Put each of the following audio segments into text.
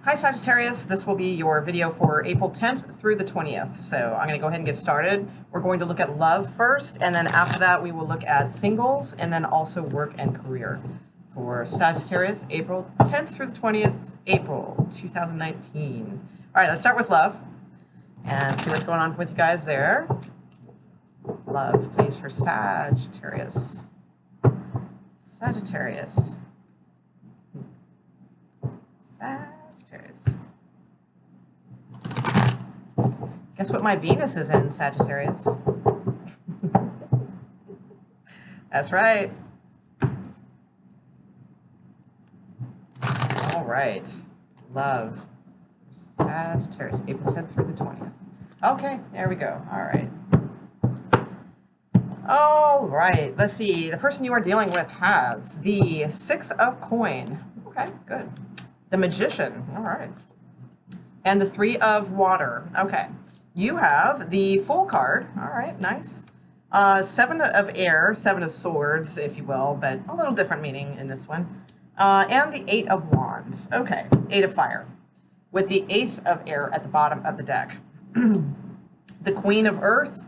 Hi Sagittarius, this will be your video for April 10th through the 20th. So I'm going to go ahead and get started. We're going to look at love first, and then after that we will look at singles, and then also work and career. For Sagittarius, April 10th through the 20th, April 2019. All right, let's start with love and see what's going on with you guys there. Love, please, for Sagittarius. Sagittarius. Sagittarius. Guess what my Venus is in, Sagittarius? That's right. All right. Love. Sagittarius, April 10th through the 20th. Okay, there we go. All right. All right, let's see. The person you are dealing with has the Six of Coin. Okay, good. The Magician. All right. And the Three of Water. Okay. You have the Fool card. All right, nice. Seven of Air, Seven of Swords, if you will, but a little different meaning in this one. And the Eight of Wands. Okay, Eight of Fire. With the Ace of Air at the bottom of the deck. The Queen of Earth,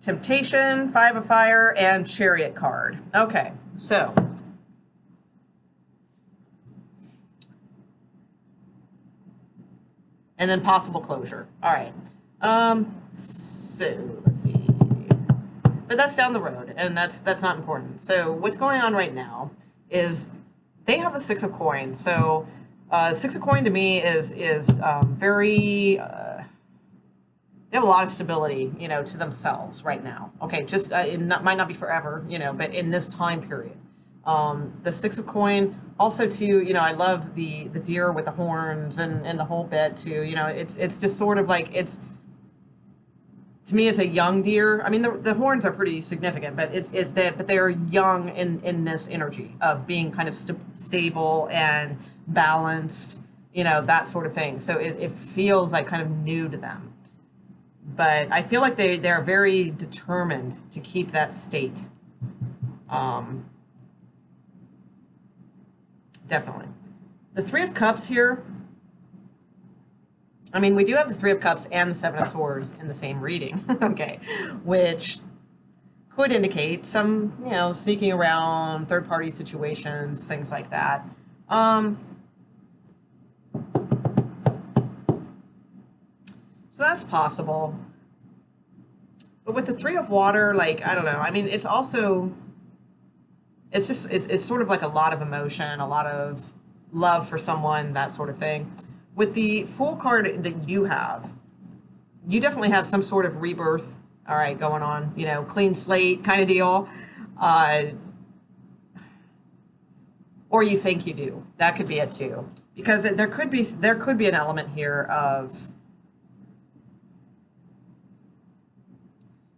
Temptation, Five of Fire, and Chariot card. Okay, so and then possible closure. All right. So let's see. But that's down the road, and that's not important. So what's going on right now is they have the Six of Coin. So Six of Coin to me is very. They have a lot of stability, you know, to themselves right now. Okay, just it might not be forever, you know, but in this time period. The Six of Coin, also too, you know, I love the deer with the horns and the whole bit too. You know, it's just sort of like to me it's a young deer. I mean, the horns are pretty significant, but but they're young in this energy of being kind of stable and balanced, you know, that sort of thing. So it feels like kind of new to them. But I feel like they're very determined to keep that state. Definitely. The Three of Cups here. I mean, we do have the Three of Cups and the Seven of Swords in the same reading. Okay. Which could indicate some, you know, sneaking around, third-party situations, things like that. So that's possible. But with the Three of Water, like, I don't know. I mean, it's also, it's just, it's sort of like a lot of emotion, a lot of love for someone, that sort of thing. With the Fool card that you have, you definitely have some sort of rebirth, all right, going on, you know, clean slate kind of deal. Or you think you do. That could be it too. Because there could be an element here of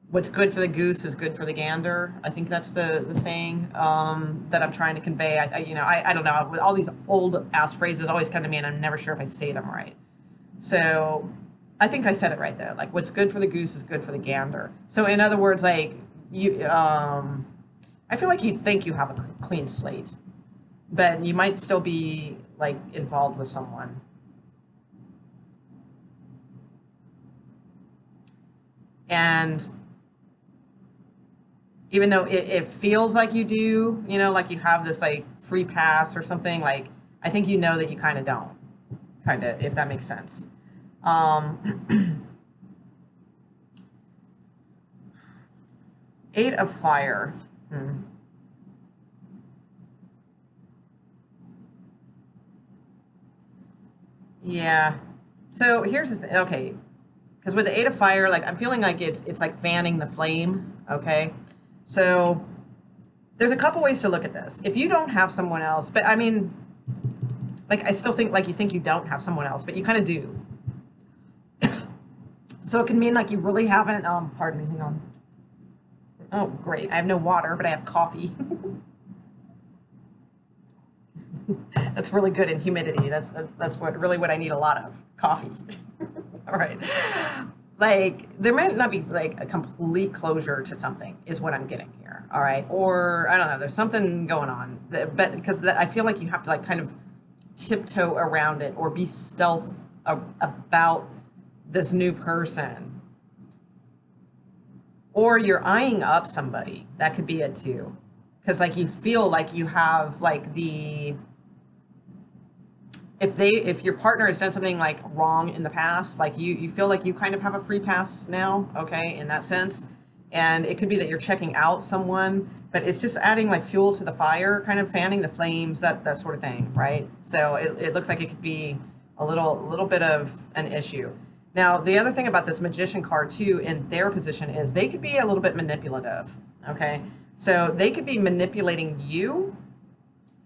what's good for the goose is good for the gander. I think that's the saying that I'm trying to convey. I don't know. With all these old ass phrases always come to me, and I'm never sure if I say them right. So I think I said it right though. Like, what's good for the goose is good for the gander. So in other words, like you, I feel like you think you have a clean slate, but you might still be like involved with someone. And even though it feels like you do, you know, like you have this like free pass or something, like I think you know that you kind of don't, kind of, if that makes sense. Eight of Fire. Yeah. So here's the thing. Okay. Because with the Eight of Fire, like I'm feeling like it's like fanning the flame. Okay. So there's a couple ways to look at this. If you don't have someone else, but I mean, like I still think like you think you don't have someone else, but you kind of do. So it can mean like you really haven't, pardon me, hang on. Oh, great. I have no water, but I have coffee. That's really good in humidity. That's what I need a lot of, coffee. All right. Like, there might not be, like, a complete closure to something, is what I'm getting here, all right? Or, I don't know, there's something going on. But, because I feel like you have to, like, kind of tiptoe around it or be stealth about this new person. Or you're eyeing up somebody. That could be it too. Because like you feel like you have like the, if your partner has done something like wrong in the past, like you feel like you kind of have a free pass now, okay, in that sense. And it could be that you're checking out someone, but it's just adding like fuel to the fire, kind of fanning the flames, that sort of thing, right? So it looks like it could be a little bit of an issue. Now, the other thing about this Magician card too, in their position, is they could be a little bit manipulative, okay? So they could be manipulating you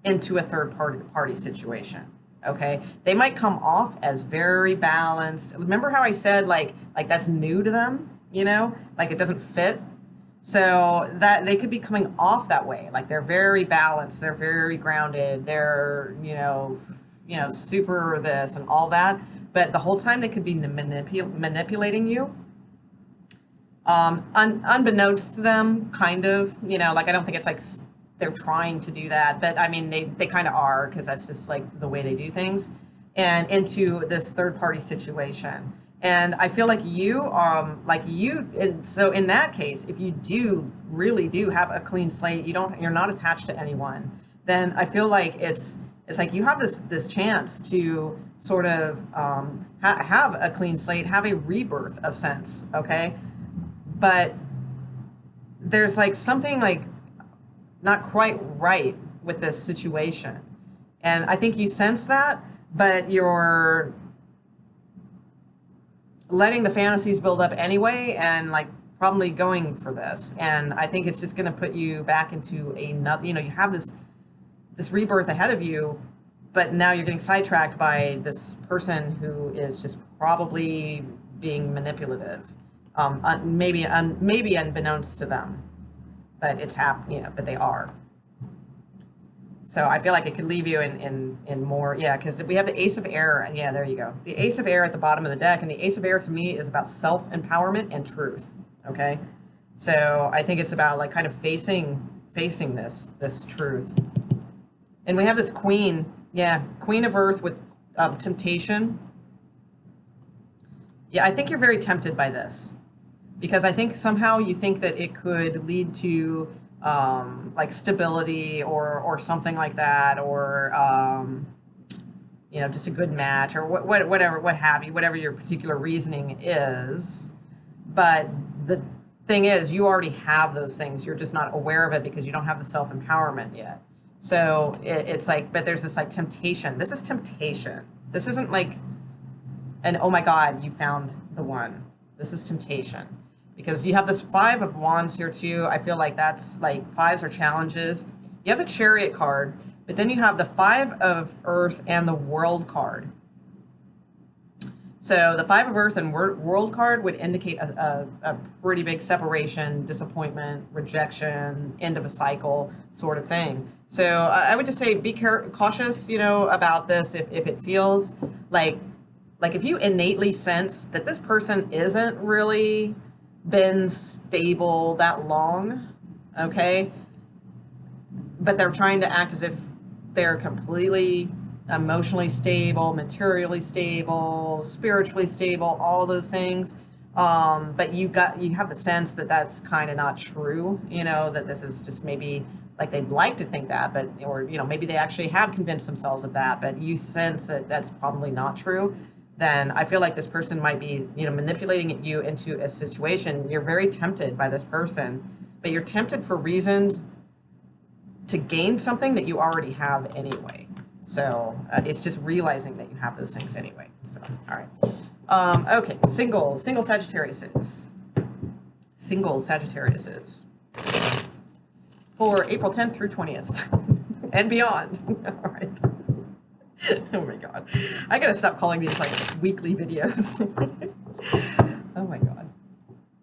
into a third party situation. Okay, they might come off as very balanced. Remember how I said like that's new to them, you know, like it doesn't fit. So that they could be coming off that way, like they're very balanced, they're very grounded, they're super this and all that. But the whole time they could be manipulating you, unbeknownst to them, kind of. You know, like I don't think it's like they're trying to do that, but I mean, they kind of are, because that's just like the way they do things, and into this third party situation. And I feel like so in that case, if you really do have a clean slate, you're not attached to anyone, then I feel like it's like you have this chance to sort of have a clean slate, have a rebirth of sense, okay? But there's like something like not quite right with this situation. And I think you sense that, but you're letting the fantasies build up anyway and like probably going for this. And I think it's just going to put you back into another, you have this rebirth ahead of you, but now you're getting sidetracked by this person who is just probably being manipulative, maybe unbeknownst to them. But it's happening, but they are. So I feel like it could leave you in more, because we have the Ace of Air, and there you go. The Ace of Air at the bottom of the deck, and the Ace of Air to me is about self-empowerment and truth, okay? So I think it's about like kind of facing this truth. And we have this Queen, Queen of Earth with temptation. Yeah, I think you're very tempted by this, because I think somehow you think that it could lead to like stability or something like that, or just a good match, or whatever your particular reasoning is. But the thing is, you already have those things. You're just not aware of it because you don't have the self-empowerment yet. So it's like, but there's this like temptation. This is temptation. This isn't like an, oh my God, you found the one. This is temptation. Because you have this Five of Wands here too. I feel like that's like fives are challenges. You have the Chariot card, but then you have the Five of Earth and the World card. So the Five of Earth and World card would indicate a pretty big separation, disappointment, rejection, end of a cycle sort of thing. So I would just say be cautious, about this. If it feels like if you innately sense that this person isn't really been stable that long, okay, but they're trying to act as if they're completely emotionally stable, materially stable, spiritually stable, all those things, but you have the sense that that's kind of not true, that this is just maybe like they'd like to think that, but or maybe they actually have convinced themselves of that, but you sense that that's probably not true. Then I feel like this person might be, manipulating you into a situation. You're very tempted by this person, but you're tempted for reasons to gain something that you already have anyway. So it's just realizing that you have those things anyway. So, all right. Okay, single Sagittariuses. Single Sagittariuses. For April 10th through 20th and beyond. All right. Oh my God. I gotta stop calling these like weekly videos. Oh my God.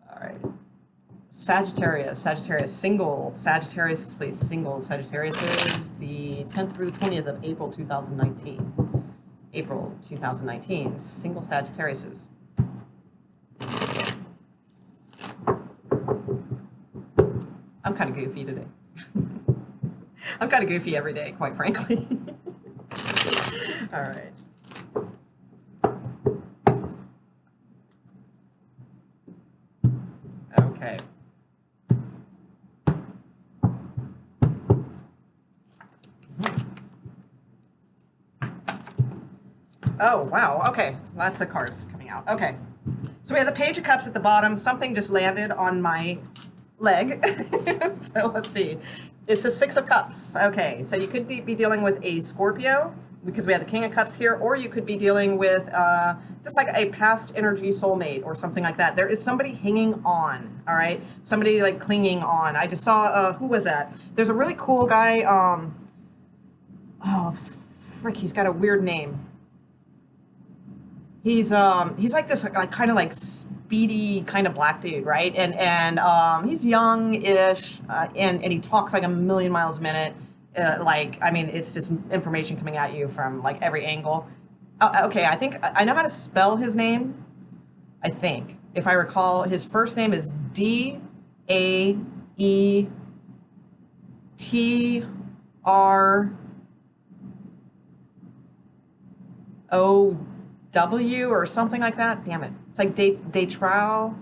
All right. Sagittarius, single Sagittarius, please. Single Sagittarius is the 10th through 20th of April 2019. April 2019, single Sagittarius. I'm kind of goofy today. I'm kind of goofy every day, quite frankly. All right. Okay. Oh, wow. Okay. Lots of cards coming out. Okay. So we have the Page of Cups at the bottom. Something just landed on my leg. So let's see. It's the Six of Cups. Okay. So you could be dealing with a Scorpio because we have the King of Cups here, or you could be dealing with just like a past energy soulmate or something like that. There is somebody hanging on. All right. Somebody like clinging on. I just saw, who was that? There's a really cool guy. Oh, frick. He's got a weird name. He's like this like kind of like speedy kind of black dude, right? And he's young-ish, and he talks like a million miles a minute. Like, I mean, it's just information coming at you from like every angle. Okay, I think I know how to spell his name. I think, if I recall, his first name is Daetrou or something like that. Damn it! It's like Daetrou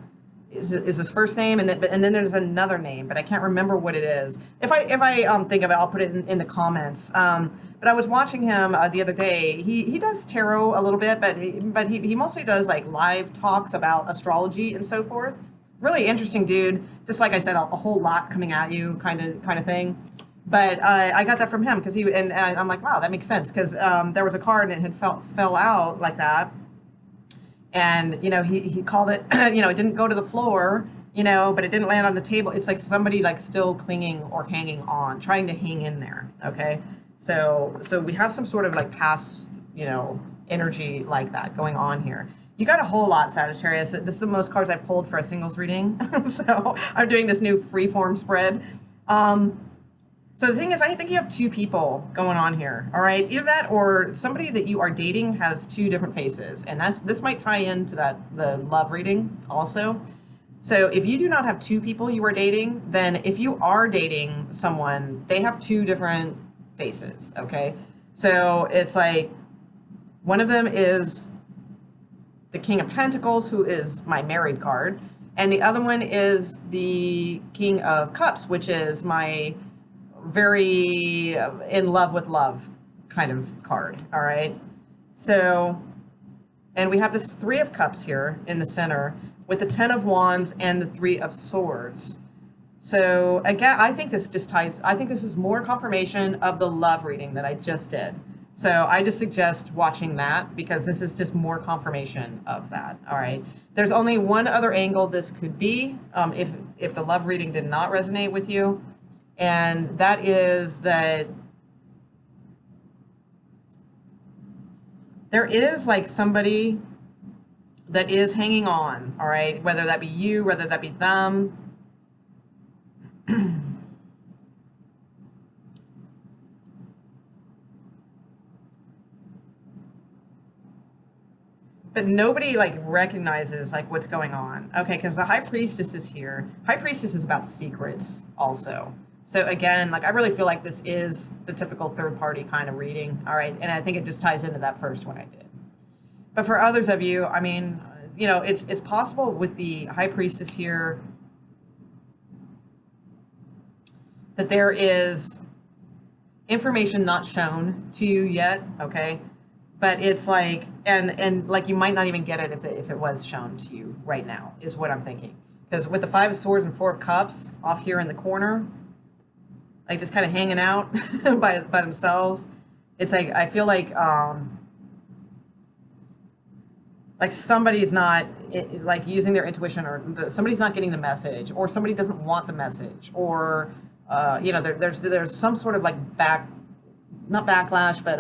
is his first name, and then there's another name, but I can't remember what it is. If I think of it, I'll put it in the comments. But I was watching him the other day. He does tarot a little bit, but he mostly does like live talks about astrology and so forth. Really interesting dude. Just like I said, a whole lot coming at you, kind of thing. But I got that from him because and I'm like, wow, that makes sense, because there was a card and it had fell out like that, and you know he called it, you know, it didn't go to the floor, you know, but it didn't land on the table. It's like somebody like still clinging or hanging on, trying to hang in there. Okay, so we have some sort of like past, you know, energy like that going on here. You got a whole lot, Sagittarius. This is the most cards I pulled for a singles reading, so I'm doing this new freeform spread. So the thing is, I think you have two people going on here, all right? Either that or somebody that you are dating has two different faces, and this might tie into the love reading also. So if you do not have two people you are dating, then if you are dating someone, they have two different faces, okay? So it's like one of them is the King of Pentacles, who is my married card, and the other one is the King of Cups, which is my very in love with love kind of card. All right, so, and we have this Three of Cups here in the center with the Ten of Wands and the Three of Swords. So again, I think this just ties, I think this is more confirmation of the love reading that I just did. So I just suggest watching that, because this is just more confirmation of that. All right, there's only one other angle this could be, if the love reading did not resonate with you. And that is that there is like somebody that is hanging on, all right? Whether that be you, whether that be them. But nobody like recognizes like what's going on. Okay, because the High Priestess is here. High Priestess is about secrets also. So again, like I really feel like this is the typical third party kind of reading, all right? And I think it just ties into that first one I did. But for others of you, I mean, you know, it's possible with the High Priestess here that there is information not shown to you yet, okay? But it's like, and like you might not even get it if it was shown to you right now, is what I'm thinking. Because with the Five of Swords and Four of Cups off here in the corner, like just kind of hanging out by themselves, it's like I feel like somebody's not like using their intuition, or somebody's not getting the message, or somebody doesn't want the message, or you know, there's some sort of like not backlash, but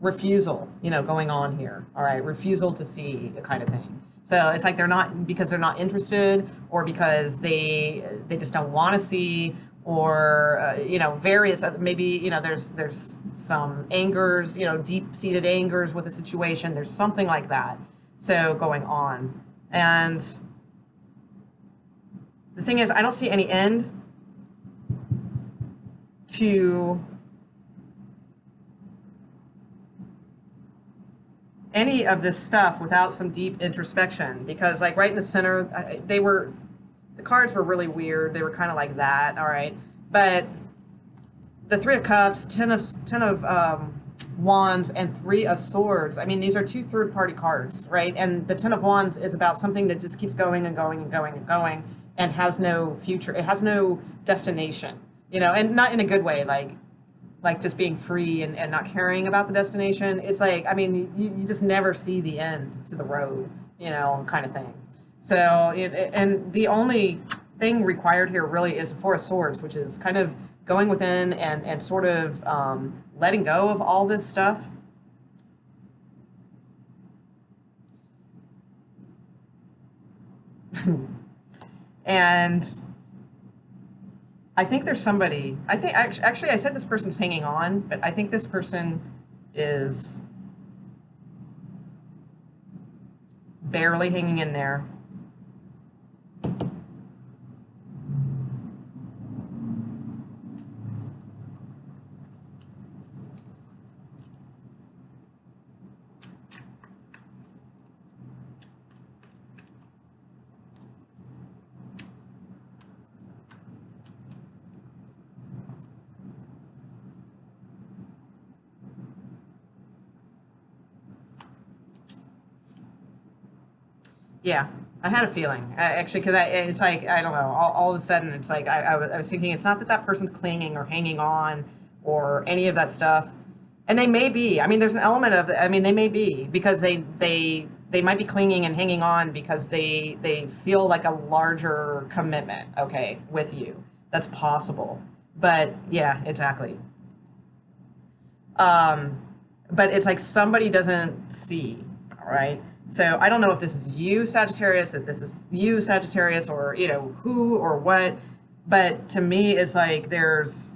refusal, you know, going on here. All right, refusal to see, the kind of thing. So it's like they're not, because they're not interested, or because they just don't want to see, or you know, various other, maybe, you know, there's some angers, you know, deep-seated angers with a situation. There's something like that so going on. And the thing is, I don't see any end to any of this stuff without some deep introspection, because like right in the center, the cards were really weird. They were kind of like that, all right? But the Three of Cups, Ten of Wands, and Three of Swords. I mean, these are two third-party cards, right? And the Ten of Wands is about something that just keeps going and going and going and going and has no future. It has no destination, you know, and not in a good way, like just being free and not caring about the destination. It's like, I mean, you just never see the end to the road, you know, kind of thing. So, and the only thing required here really is the Four of Swords, which is kind of going within and sort of letting go of all this stuff. And I think there's somebody, I think, actually I said this person's hanging on, but I think this person is barely hanging in there. Yeah, I had a feeling, actually, because it's like, I don't know, all of a sudden, it's like, I was thinking, it's not that that person's clinging or hanging on or any of that stuff. And they may be. I mean, there's an element of, I mean, they may be, because they might be clinging and hanging on because they feel like a larger commitment, okay, with you. That's possible. But, yeah, exactly. But it's like somebody doesn't see, all right? So I don't know if this is you, Sagittarius, if this is you, Sagittarius, or, you know, who or what. But to me, it's like there's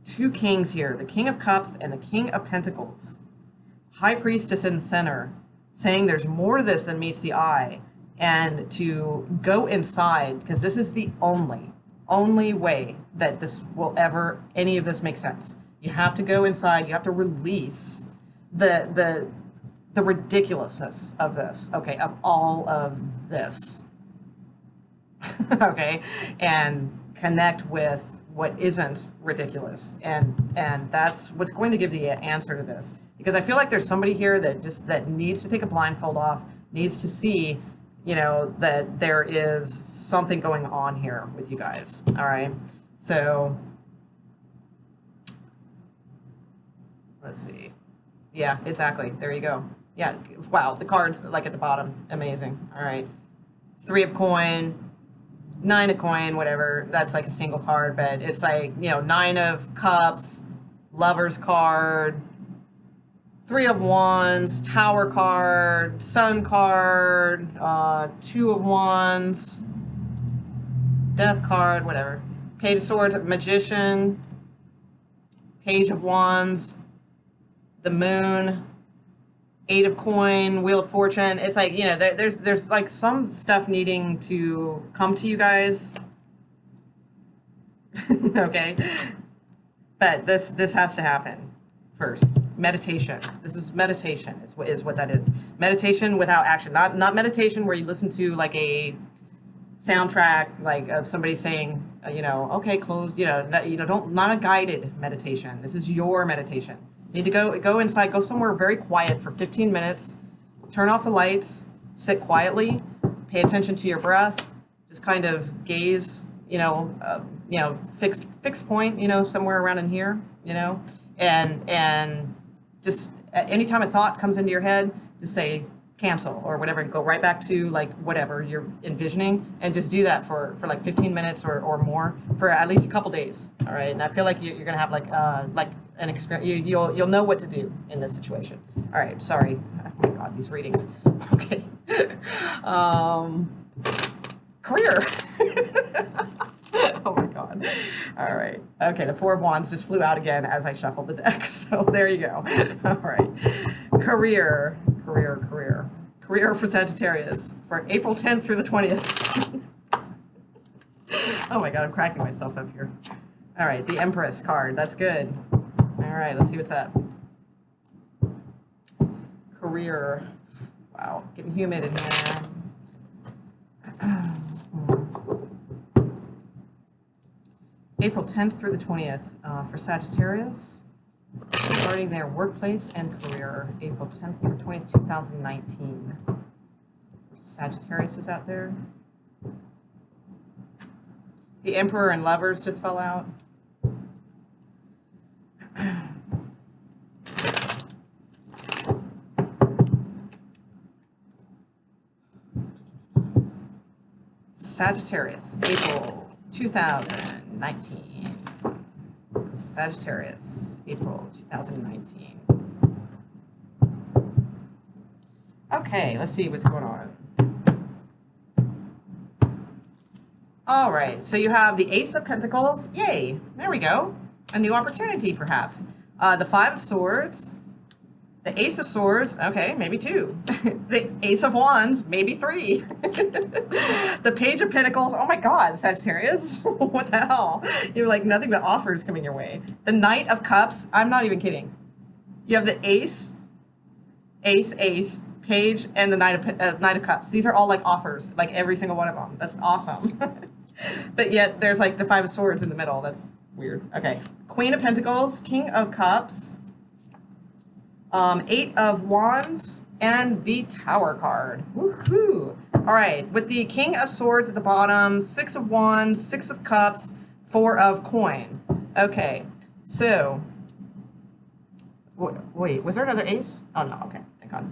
two kings here, the King of Cups and the King of Pentacles. High Priestess in the center, saying there's more to this than meets the eye. And to go inside, because this is the only way that this will ever, any of this make sense. You have to go inside, you have to release the ridiculousness of this, okay, of all of this, okay, and connect with what isn't ridiculous, and that's what's going to give the answer to this, because I feel like there's somebody here that needs to take a blindfold off, needs to see, you know, that there is something going on here with you guys, all right? So let's see. Yeah, exactly. There you go. Yeah, wow, the cards, like, at the bottom, amazing. All right. Three of coin, nine of coin, whatever. That's like a single card, but it's like, you know, Nine of Cups, Lover's card, Three of Wands, Tower card, Sun card, Two of Wands, Death card, whatever. Page of Swords, Magician, Page of Wands, the Moon, Eight of Coin, Wheel of Fortune. It's like, you know, there's like some stuff needing to come to you guys. Okay, but this has to happen first. Meditation. This is meditation. Is what that is. Meditation without action. Not meditation where you listen to like a soundtrack, like of somebody saying, you know, okay, close. You know, not a guided meditation. This is your meditation. You need to go inside, go somewhere very quiet for 15 minutes, turn off the lights, sit quietly, pay attention to your breath, just kind of gaze, you know, fixed point, you know, somewhere around in here, you know, and just anytime a thought comes into your head, just say cancel or whatever, and go right back to like whatever you're envisioning, and just do that for like 15 minutes or more for at least a couple days. All right, and I feel like you're gonna have like an experience. You'll know what to do in this situation. All right, sorry. Oh my God, these readings. Okay. Career. Oh my God. All right. Okay, the Four of Wands just flew out again as I shuffled the deck. So there you go. All right. Career for Sagittarius for April 10th through the 20th. Oh my God, I'm cracking myself up here. All right, the Empress card. That's good. All right, let's see what's up. career. Wow, getting humid in here. April 10th through the 20th for Sagittarius, regarding their workplace and career. April 10th through 20th, 2019. Sagittarius is out there. The Emperor and Lovers just fell out. Sagittarius, April 2019. Sagittarius, April 2019. Okay, let's see what's going on. All right, so you have the Ace of Pentacles. Yay, there we go. A new opportunity, perhaps. The Five of Swords. The Ace of Swords, okay, maybe 2. The Ace of Wands, maybe 3. The Page of Pentacles, oh my God, Sagittarius. What the hell? You're like nothing but offers coming your way. The Knight of Cups, I'm not even kidding. You have the Ace, Ace, Page, and the Knight of Cups. These are all like offers, like every single one of them. That's awesome. But yet there's like the Five of Swords in the middle. That's weird. Okay. Queen of Pentacles, King of Cups, 8 of Wands, and the Tower card. Woohoo! All right, with the King of Swords at the bottom, 6 of Wands, 6 of Cups, 4 of Coin. Okay, so, wait, was there another ace? Oh, no, okay, thank God.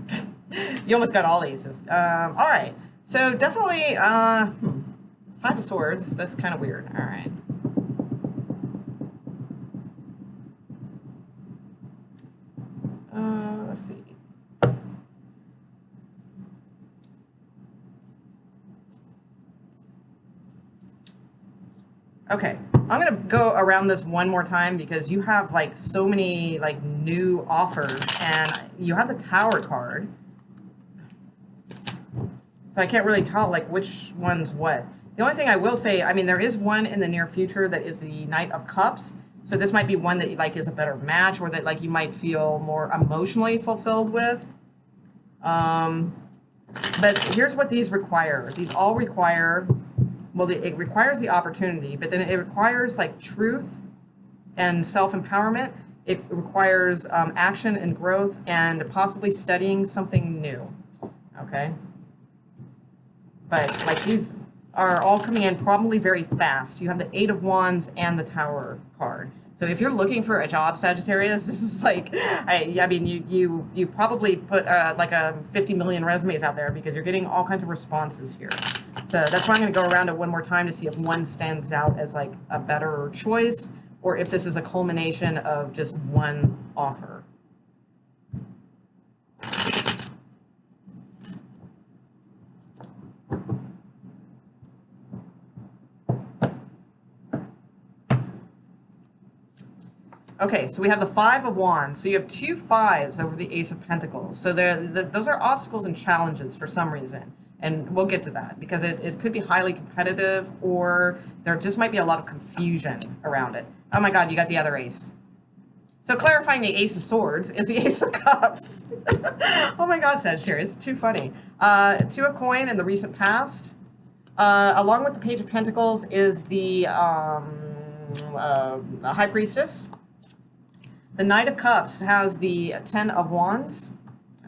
You almost got all aces. All right, so definitely, 5 of Swords, that's kind of weird. All right. Let's see. Okay, I'm gonna go around this one more time because you have like so many like new offers, and you have the Tower card, so I can't really tell like which one's what. The only thing I will say, I mean, there is one in the near future that is the Knight of Cups. So this might be one that like is a better match, or that like you might feel more emotionally fulfilled with. But here's what these require. These all require, well, it requires the opportunity, but then it requires like truth and self-empowerment. It requires action and growth, and possibly studying something new. Okay. But like these are all coming in probably very fast. You have the 8 of Wands and the Tower card. So if you're looking for a job, Sagittarius, this is like, I mean, you probably put like 50 million resumes out there because you're getting all kinds of responses here. So that's why I'm going to go around it one more time to see if one stands out as like a better choice, or if this is a culmination of just one offer. Okay, so we have the 5 of Wands. So you have 2 5s over the Ace of Pentacles. So those are obstacles and challenges for some reason. And we'll get to that because it could be highly competitive, or there just might be a lot of confusion around it. Oh my God, you got the other ace. So clarifying the Ace of Swords is the Ace of Cups. Oh my God, Sagittarius, too funny. 2 of Coin in the recent past. Along with the Page of Pentacles is the High Priestess. The Knight of Cups has the 10 of Wands,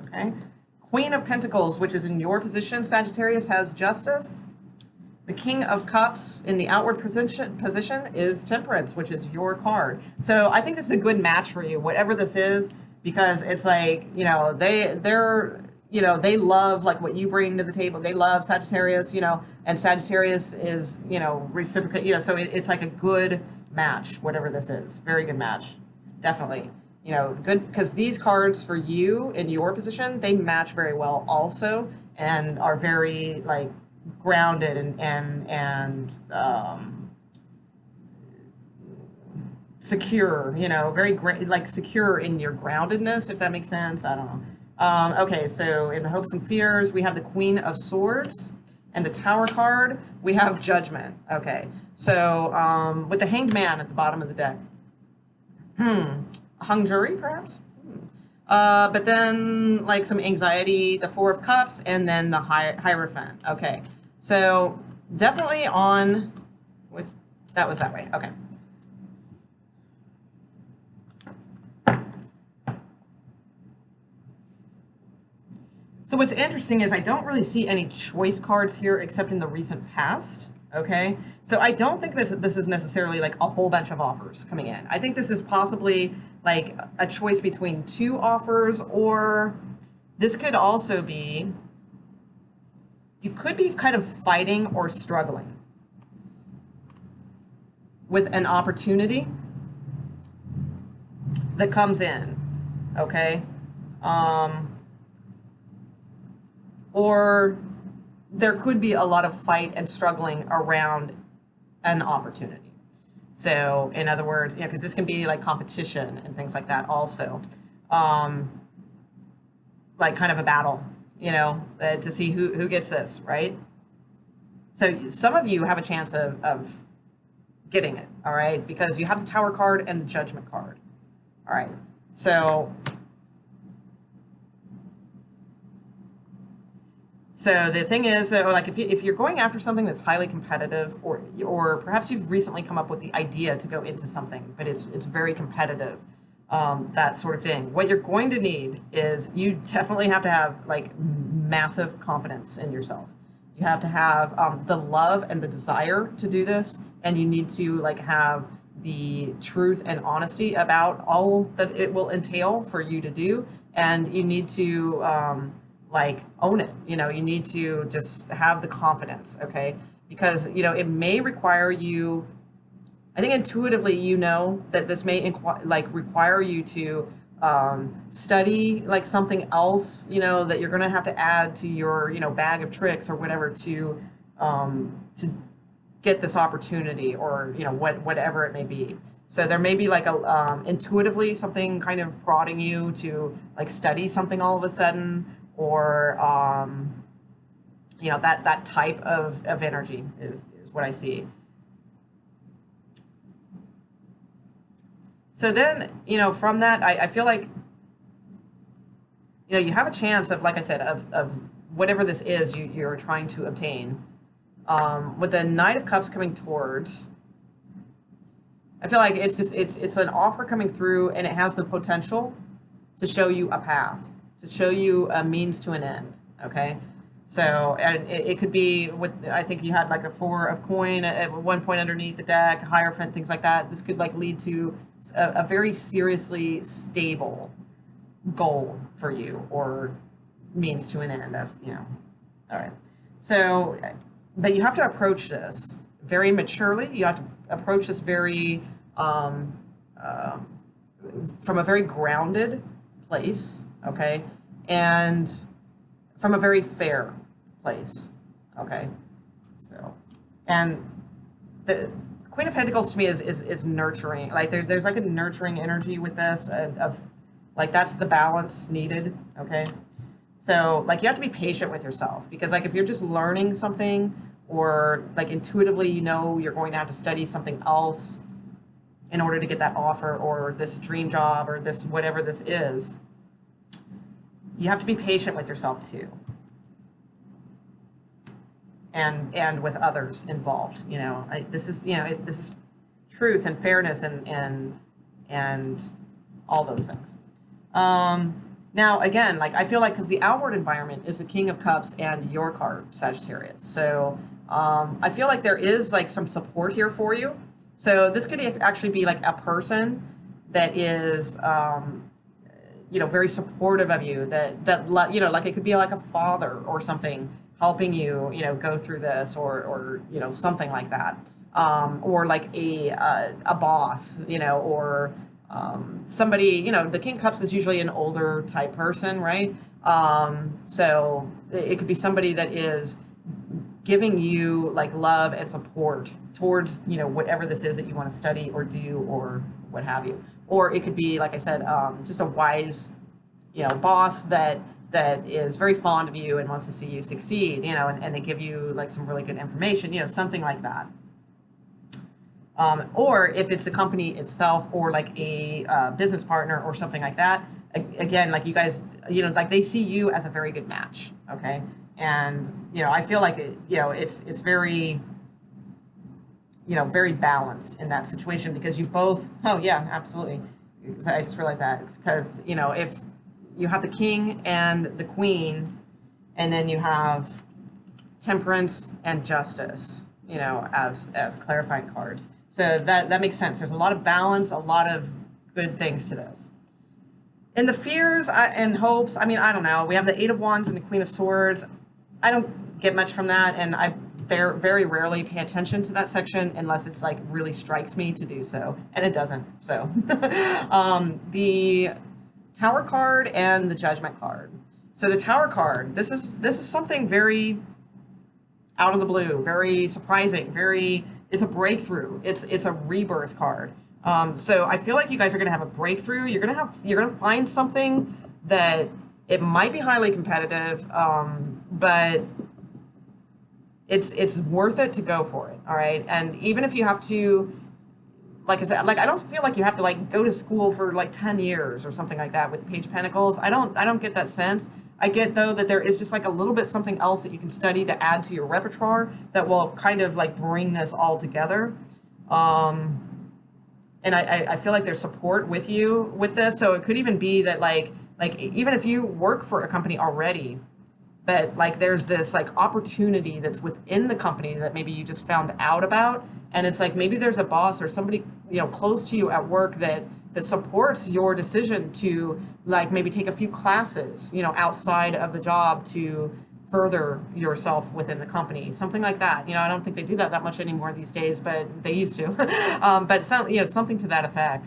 okay? Queen of Pentacles, which is in your position, Sagittarius, has Justice. The King of Cups in the outward position is Temperance, which is your card. So I think this is a good match for you, whatever this is, because it's like, you know, they love like what you bring to the table. They love Sagittarius, you know, and Sagittarius is, you know, reciprocate, you know, so it's like a good match, whatever this is. Very good match. Definitely, you know, good, because these cards for you in your position, they match very well also, and are very like grounded and secure, you know, very like secure in your groundedness, if that makes sense. I don't know. Okay, so in the hopes and fears, we have the Queen of Swords, and the Tower card, we have Judgment. Okay, so with the Hanged Man at the bottom of the deck. Hung jury, perhaps? But then like some anxiety, the Four of Cups, and then the Hierophant. Okay, so definitely on, which, that was that way, okay. So what's interesting is I don't really see any choice cards here except in the recent past, okay? So I don't think this is necessarily like a whole bunch of offers coming in. I think this is possibly like a choice between two offers, or this could also be, you could be kind of fighting or struggling with an opportunity that comes in, okay? Or there could be a lot of fight and struggling around an opportunity. So in other words, you know, because this can be like competition and things like that also. Like kind of a battle, you know, to see who gets this, right? So some of you have a chance of getting it, all right? Because you have the Tower card and the Judgment card, all right? So the thing is that, like, if you're going after something that's highly competitive, or perhaps you've recently come up with the idea to go into something, but it's very competitive, that sort of thing. What you're going to need is, you definitely have to have like massive confidence in yourself. You have to have the love and the desire to do this, and you need to like have the truth and honesty about all that it will entail for you to do, and you need to like own it. You know, you need to just have the confidence, okay? Because, you know, it may require you, I think intuitively you know that this may require you to study like something else, you know, that you're going to have to add to your, you know, bag of tricks or whatever to get this opportunity, or, you know, whatever it may be. So there may be like a intuitively something kind of prodding you to like study something all of a sudden, or you know, that type of energy is what I see. So then, you know, from that, I feel like, you know, you have a chance of, like I said, of whatever this is you're trying to obtain. With the Knight of Cups coming towards, I feel like it's an offer coming through, and it has the potential to show you a path, to show you a means to an end, okay? So, and it could be with, I think you had like a Four of Coin at one point underneath the deck, Hierophant, things like that. This could like lead to a very seriously stable goal for you, or means to an end, as you know. All right. So, but you have to approach this very maturely. You have to approach this very, from a very grounded place, okay? And from a very fair place, okay? So, and the Queen of Pentacles to me is nurturing. Like there's like a nurturing energy with this, of like that's the balance needed, okay? So like you have to be patient with yourself, because like if you're just learning something, or like intuitively you know you're going to have to study something else in order to get that offer, or this dream job, or this whatever this is, you have to be patient with yourself too, and with others involved. You know, this is, you know, this is truth and fairness and all those things. Now again, like I feel like, because the outward environment is the King of Cups and your card, Sagittarius. So I feel like there is like some support here for you. So this could actually be like a person that is, you know, very supportive of you, that you know, like it could be like a father or something helping you, you know, go through this, or you know, something like that, or like a boss, you know, or somebody, you know, the King of Cups is usually an older type person, right? So it could be somebody that is giving you like love and support towards, you know, whatever this is that you want to study or do, or what have you. Or it could be, like I said, just a wise, you know, boss that is very fond of you and wants to see you succeed, you know, and they give you like some really good information, you know, something like that. Or if it's the company itself or like a business partner or something like that, again, like you guys, like they see you as a very good match, okay? And, I feel like, it's very, very balanced in that situation because you both, oh yeah, absolutely. I just realized that. It's because, if you have the king and the queen, and then you have temperance and justice, as clarifying cards. So that makes sense. There's a lot of balance, a lot of good things to this. In the fears and hopes, I don't know. We have the Eight of Wands and the Queen of Swords. I don't get much from that, and I very rarely pay attention to that section unless it's like really strikes me to do so, and it doesn't. So the Tower card and the Judgment card. So the Tower card, this is something very out of the blue, very surprising, it's a breakthrough. It's a rebirth card. So I feel like you guys are gonna have a breakthrough. You're gonna find something that it might be highly competitive, but it's worth it to go for it. All right, and even if you have to, like I said, like I don't feel like you have to like go to school for like 10 years or something like that with the Page of Pentacles. I don't get that sense. I get though that there is just like a little bit something else that you can study to add to your repertoire that will kind of like bring this all together. And I feel like there's support with you with this. So it could even be that like even if you work for a company already, but like there's this like opportunity that's within the company that maybe you just found out about, and it's like maybe there's a boss or somebody close to you at work that supports your decision to like maybe take a few classes outside of the job to further yourself within the company, something like that. I don't think they do that much anymore these days, but they used to. But something to that effect.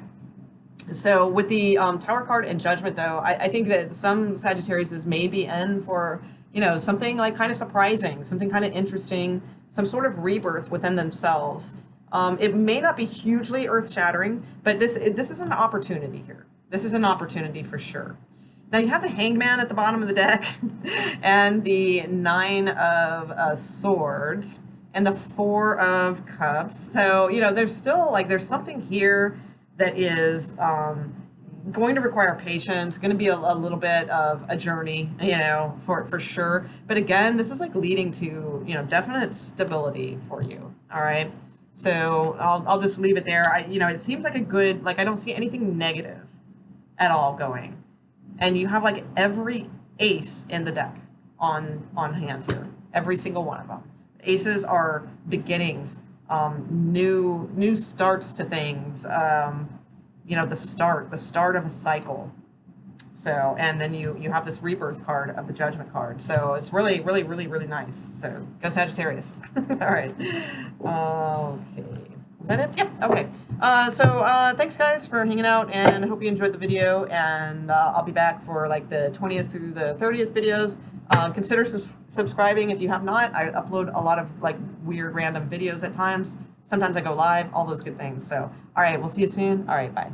So with the Tower card and Judgment, though, I think that some Sagittariuses may be in for something like kind of surprising, something kind of interesting, some sort of rebirth within themselves. It may not be hugely earth-shattering, but this is an opportunity here. This is an opportunity for sure. Now you have the Hangman at the bottom of the deck, and the Nine of Swords, and the Four of Cups. So there's still there's something here that is going to require patience, going to be a little bit of a journey, for sure. But again, this is like leading to definite stability for you. All right. So I'll just leave it there. It seems like a good, I don't see anything negative at all going. And you have like every ace in the deck on hand here. Every single one of them. Aces are beginnings, new starts to things, the start of a cycle. So, and then you have this rebirth card of the Judgment card. So it's really nice. So go Sagittarius. All right. Okay. Was that it? Yep. Okay. So thanks guys for hanging out, and I hope you enjoyed the video. And I'll be back for like the 20th through the 30th videos. Consider subscribing if you have not. I upload a lot of like weird random videos at times. Sometimes I go live. All those good things. So all right. We'll see you soon. All right. Bye.